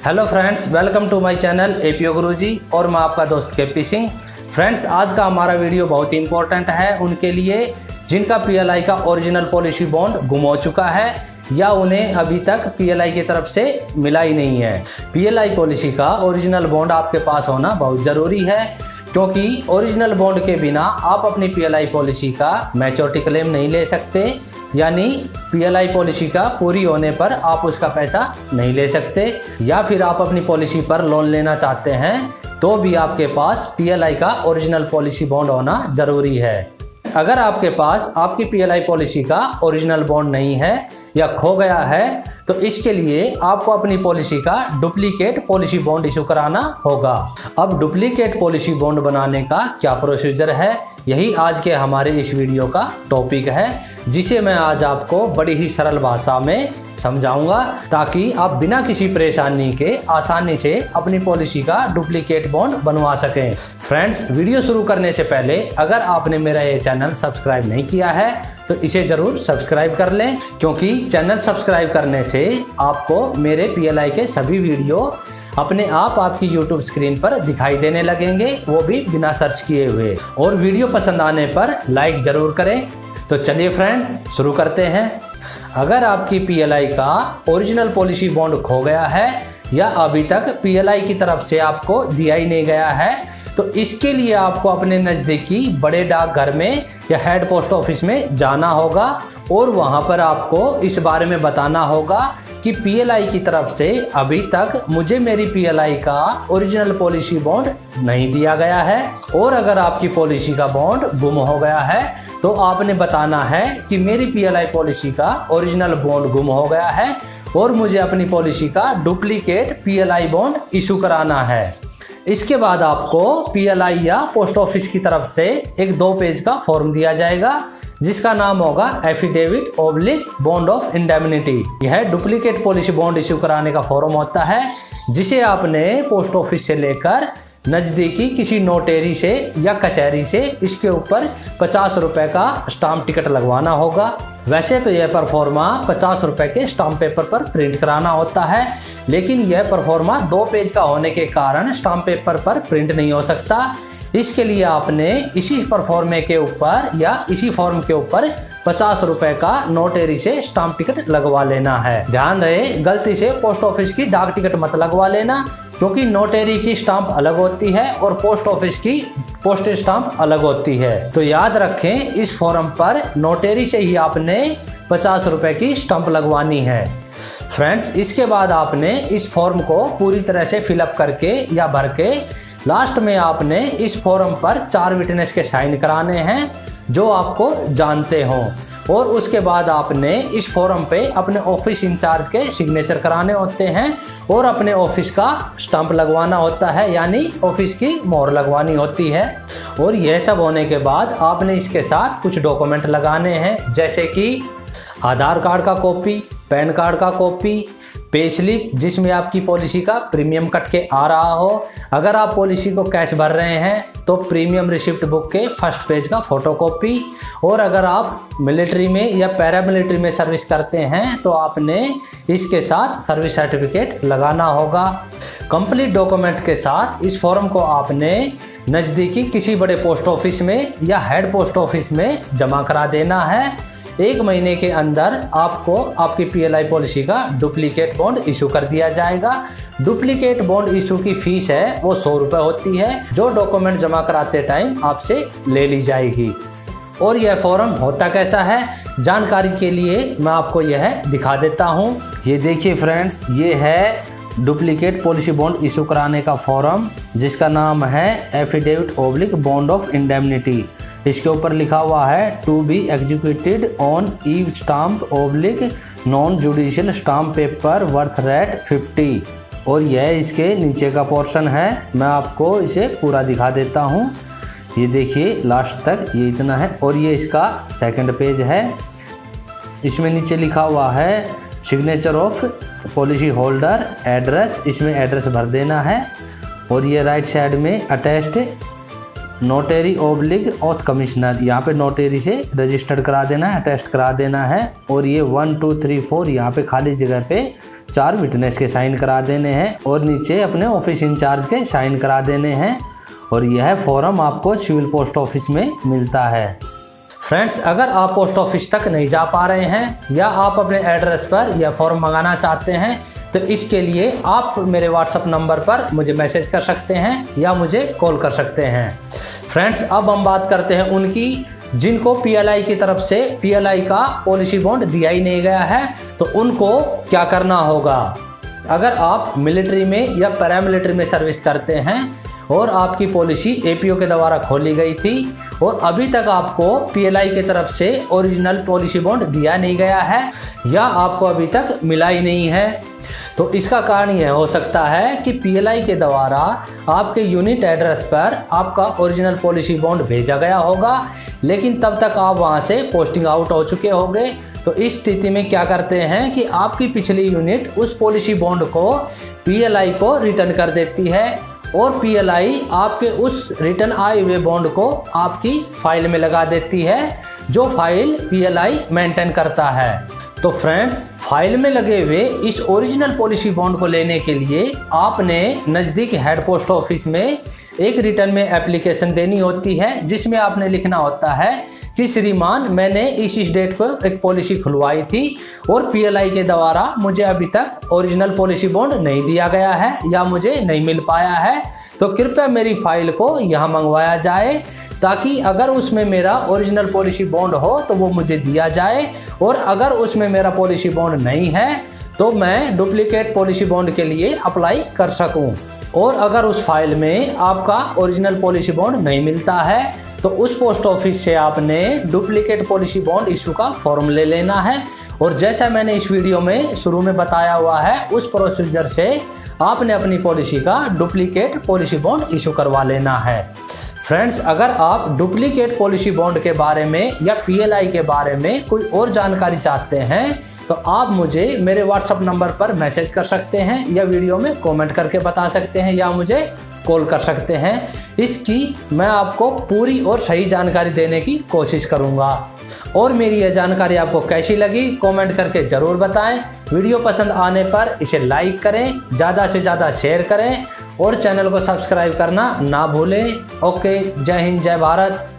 Hello friends, welcome to my channel APO Guruji और मैं आपका दोस्त केपी सिंह। फ्रेंड्स, आज का हमारा वीडियो बहुत ही इंपॉर्टेंट है उनके लिए जिनका पीएलआई का ओरिजिनल पॉलिसी बॉन्ड गुम हो चुका है या उन्हें अभी तक पीएलआई की तरफ से मिला ही नहीं है। पीएलआई पॉलिसी का ओरिजिनल बॉन्ड आपके पास होना बहुत ज़रूरी है, क्योंकि ओरिजिनल बॉन्ड के बिना आप अपनी पीएलआई पॉलिसी का मैच्योरिटी क्लेम नहीं ले सकते, यानी पीएलआई पॉलिसी का पूरी होने पर आप उसका पैसा नहीं ले सकते। या फिर आप अपनी पॉलिसी पर लोन लेना चाहते हैं तो भी आपके पास पीएलआई का ओरिजिनल पॉलिसी बॉन्ड होना ज़रूरी है। अगर आपके पास आपकी पीएलआई पॉलिसी का ओरिजिनल बॉन्ड नहीं है या खो गया है तो इसके लिए आपको अपनी पॉलिसी का डुप्लीकेट पॉलिसी बॉन्ड इशू कराना होगा। अब डुप्लीकेट पॉलिसी बॉन्ड बनाने का क्या प्रोसीजर है, यही आज के हमारे इस वीडियो का टॉपिक है, जिसे मैं आज आपको बड़ी ही सरल भाषा में समझाऊंगा ताकि आप बिना किसी परेशानी के आसानी से अपनी पॉलिसी का डुप्लीकेट बॉन्ड बनवा सकें। फ्रेंड्स, वीडियो शुरू करने से पहले अगर आपने मेरा ये चैनल सब्सक्राइब नहीं किया है तो इसे ज़रूर सब्सक्राइब कर लें, क्योंकि चैनल सब्सक्राइब करने से आपको मेरे पीएलआई के सभी वीडियो अपने आप आपकी YouTube स्क्रीन पर दिखाई देने लगेंगे, वो भी बिना सर्च किए हुए। और वीडियो पसंद आने पर लाइक ज़रूर करें। तो चलिए फ्रेंड, शुरू करते हैं। अगर आपकी पीएलआई का ओरिजिनल पॉलिसी बॉन्ड खो गया है या अभी तक पीएलआई की तरफ से आपको दिया ही नहीं गया है तो इसके लिए आपको अपने नज़दीकी बड़े डाकघर में या हेड पोस्ट ऑफिस में जाना होगा और वहां पर आपको इस बारे में बताना होगा कि पीएलआई की तरफ से अभी तक मुझे मेरी पीएलआई का ओरिजिनल पॉलिसी बॉन्ड नहीं दिया गया है। और अगर आपकी पॉलिसी का बॉन्ड गुम हो गया है तो आपने बताना है कि मेरी पीएलआई पॉलिसी का ओरिजिनल बॉन्ड गुम हो गया है और मुझे अपनी पॉलिसी का डुप्लीकेट पीएलआई बॉन्ड इशू कराना है। इसके बाद आपको पीएलआई या पोस्ट ऑफिस की तरफ से एक 2 पेज का फॉर्म दिया जाएगा जिसका नाम होगा affidavit oblique bond of indemnity. यह डुप्लीकेट पॉलिसी बॉन्ड इशू कराने का फॉर्म होता है जिसे आपने पोस्ट ऑफिस से लेकर नज़दीकी किसी नोटेरी से या कचहरी से इसके ऊपर 50 रुपये का स्टाम्प टिकट लगवाना होगा। वैसे तो यह परफॉर्मा 50 रुपये के स्टाम्प पेपर पर प्रिंट कराना होता है, लेकिन यह परफॉर्मा 2 पेज का होने के कारण स्टाम्प पेपर पर प्रिंट नहीं हो सकता। इसके लिए आपने इसी परफॉर्मे के ऊपर या इसी फॉर्म के ऊपर 50 रुपये का नोटेरी से स्टाम्प टिकट लगवा लेना है। ध्यान रहे, गलती से पोस्ट ऑफिस की डाक टिकट मत लगवा लेना, क्योंकि नोटेरी की स्टाम्प अलग होती है और पोस्ट ऑफिस की पोस्टेज स्टाम्प अलग होती है। तो याद रखें, इस फॉर्म पर नोटेरी से ही आपने 50 रुपये की स्टाम्प लगवानी है। फ्रेंड्स, इसके बाद आपने इस फॉर्म को पूरी तरह से फिलअप करके या भर के लास्ट में आपने इस फॉर्म पर 4 विटनेस के साइन कराने हैं जो आपको जानते हों। और उसके बाद आपने इस फॉर्म पे अपने ऑफिस इंचार्ज के सिग्नेचर कराने होते हैं और अपने ऑफिस का स्टैंप लगवाना होता है, यानी ऑफिस की मोहर लगवानी होती है। और यह सब होने के बाद आपने इसके साथ कुछ डॉक्यूमेंट लगाने हैं, जैसे कि आधार कार्ड का कॉपी, पैन कार्ड का कॉपी, पे स्लिप जिसमें आपकी पॉलिसी का प्रीमियम कट के आ रहा हो। अगर आप पॉलिसी को कैश भर रहे हैं तो प्रीमियम रिसिप्ट बुक के फर्स्ट पेज का फोटोकॉपी। और अगर आप मिलिट्री में या पैरामिलिट्री में सर्विस करते हैं तो आपने इसके साथ सर्विस सर्टिफिकेट लगाना होगा। कंप्लीट डॉक्यूमेंट के साथ इस फॉर्म को आपने नज़दीकी किसी बड़े पोस्ट ऑफिस में या हेड पोस्ट ऑफिस में जमा करा देना है। 1 महीने के अंदर आपको आपकी पीएलआई पॉलिसी का डुप्लीकेट बॉन्ड इशू कर दिया जाएगा। डुप्लीकेट बॉन्ड इशू की फीस है वो 100 रुपये होती है, जो डॉक्यूमेंट जमा कराते टाइम आपसे ले ली जाएगी। और यह फॉर्म होता कैसा है, जानकारी के लिए मैं आपको यह दिखा देता हूँ। ये देखिए फ्रेंड्स, ये है डुप्लीकेट पॉलिसी बॉन्ड इशू कराने का फॉर्म जिसका नाम है affidavit oblique bond of indemnity. इसके ऊपर लिखा हुआ है to be executed on e stamp oblique non judicial stamp paper worth rate 50। और यह इसके नीचे का पोर्शन है, मैं आपको इसे पूरा दिखा देता हूँ। ये देखिए लास्ट तक ये इतना है। और ये इसका सेकंड पेज है, इसमें नीचे लिखा हुआ है signature of policy holder, address, इसमें एड्रेस भर देना है। और ये राइट साइड में attached notary oblique auth commissioner, यहाँ पे नोटेरी से रजिस्टर्ड करा देना है, अटेस्ट करा देना है। और ये 1 2 3 4 यहाँ पे खाली जगह पे 4 विटनेस के साइन करा देने हैं और नीचे अपने ऑफिस इंचार्ज के साइन करा देने हैं। और यह फॉर्म आपको सिविल पोस्ट ऑफिस में मिलता है। फ्रेंड्स, अगर आप पोस्ट ऑफिस तक नहीं जा पा रहे हैं या आप अपने एड्रेस पर यह फॉर्म मंगाना चाहते हैं तो इसके लिए आप मेरे व्हाट्सएप नंबर पर मुझे मैसेज कर सकते हैं या मुझे कॉल कर सकते हैं। फ्रेंड्स, अब हम बात करते हैं उनकी जिनको पीएलआई की तरफ से पीएलआई का पॉलिसी बॉन्ड दिया ही नहीं गया है, तो उनको क्या करना होगा। अगर आप मिलिट्री में या पैरामिलिट्री में सर्विस करते हैं और आपकी पॉलिसी एपीओ के द्वारा खोली गई थी और अभी तक आपको पीएलआई की तरफ से ओरिजिनल पॉलिसी बॉन्ड दिया नहीं गया है या आपको अभी तक मिला ही नहीं है, तो इसका कारण यह हो सकता है कि पीएलआई के द्वारा आपके यूनिट एड्रेस पर आपका ओरिजिनल पॉलिसी बॉन्ड भेजा गया होगा, लेकिन तब तक आप वहां से पोस्टिंग आउट हो चुके होंगे। तो इस स्थिति में क्या करते हैं कि आपकी पिछली यूनिट उस पॉलिसी बॉन्ड को पीएलआई को रिटर्न कर देती है और पीएलआई आपके उस रिटर्न आए हुए बॉन्ड को आपकी फाइल में लगा देती है, जो फाइल पीएलआई मेंटेन करता है। तो फ्रेंड्स, फाइल में लगे हुए इस ओरिजिनल पॉलिसी बॉन्ड को लेने के लिए आपने नज़दीक हेड पोस्ट ऑफिस में एक रिटर्न में एप्लीकेशन देनी होती है, जिसमें आपने लिखना होता है कि श्रीमान, मैंने इस डेट पर एक पॉलिसी खुलवाई थी और पीएलआई के द्वारा मुझे अभी तक ओरिजिनल पॉलिसी बॉन्ड नहीं दिया गया है या मुझे नहीं मिल पाया है, तो कृपया मेरी फाइल को यहाँ मंगवाया जाए ताकि अगर उसमें मेरा ओरिजिनल पॉलिसी बॉन्ड हो तो वो मुझे दिया जाए, और अगर उसमें मेरा पॉलिसी बॉन्ड नहीं है तो मैं डुप्लीकेट पॉलिसी बॉन्ड के लिए अप्लाई कर सकूं। और अगर उस फाइल में आपका ओरिजिनल पॉलिसी बॉन्ड नहीं मिलता है तो उस पोस्ट ऑफिस से आपने डुप्लीकेट पॉलिसी बॉन्ड इशू का फॉर्म ले लेना है, और जैसा मैंने इस वीडियो में शुरू में बताया हुआ है उस प्रोसीजर से आपने अपनी पॉलिसी का डुप्लीकेट पॉलिसी बॉन्ड इशू करवा लेना है। फ्रेंड्स, अगर आप डुप्लीकेट पॉलिसी बॉन्ड के बारे में या पीएलआई के बारे में कोई और जानकारी चाहते हैं तो आप मुझे मेरे व्हाट्सएप नंबर पर मैसेज कर सकते हैं या वीडियो में कमेंट करके बता सकते हैं या मुझे कॉल कर सकते हैं। इसकी मैं आपको पूरी और सही जानकारी देने की कोशिश करूंगा। और मेरी यह जानकारी आपको कैसी लगी कमेंट करके ज़रूर बताएं। वीडियो पसंद आने पर इसे लाइक करें, ज़्यादा से ज़्यादा शेयर करें और चैनल को सब्सक्राइब करना ना भूलें। ओके, जय हिंद, जय भारत।